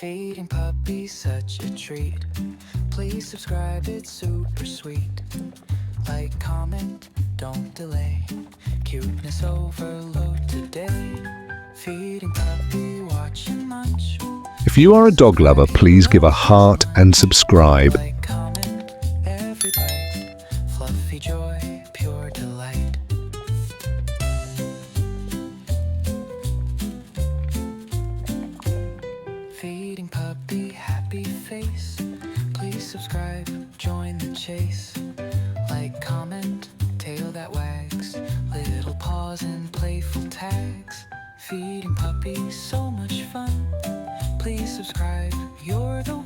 Feeding puppies such a treat. Please subscribe, it's super sweet. Like, comment, don't delay. Cuteness overload today. Feeding puppy, watching lunch. If you are a dog lover, please give a heart and subscribe. Like, comment, every bite. Fluffy joy, pure delight. Feeding puppy, happy face. Please subscribe, join the chase. Like, comment, tail that wags. Little paws and playful tags. Feeding puppy, so much fun. Please subscribe, you're the one.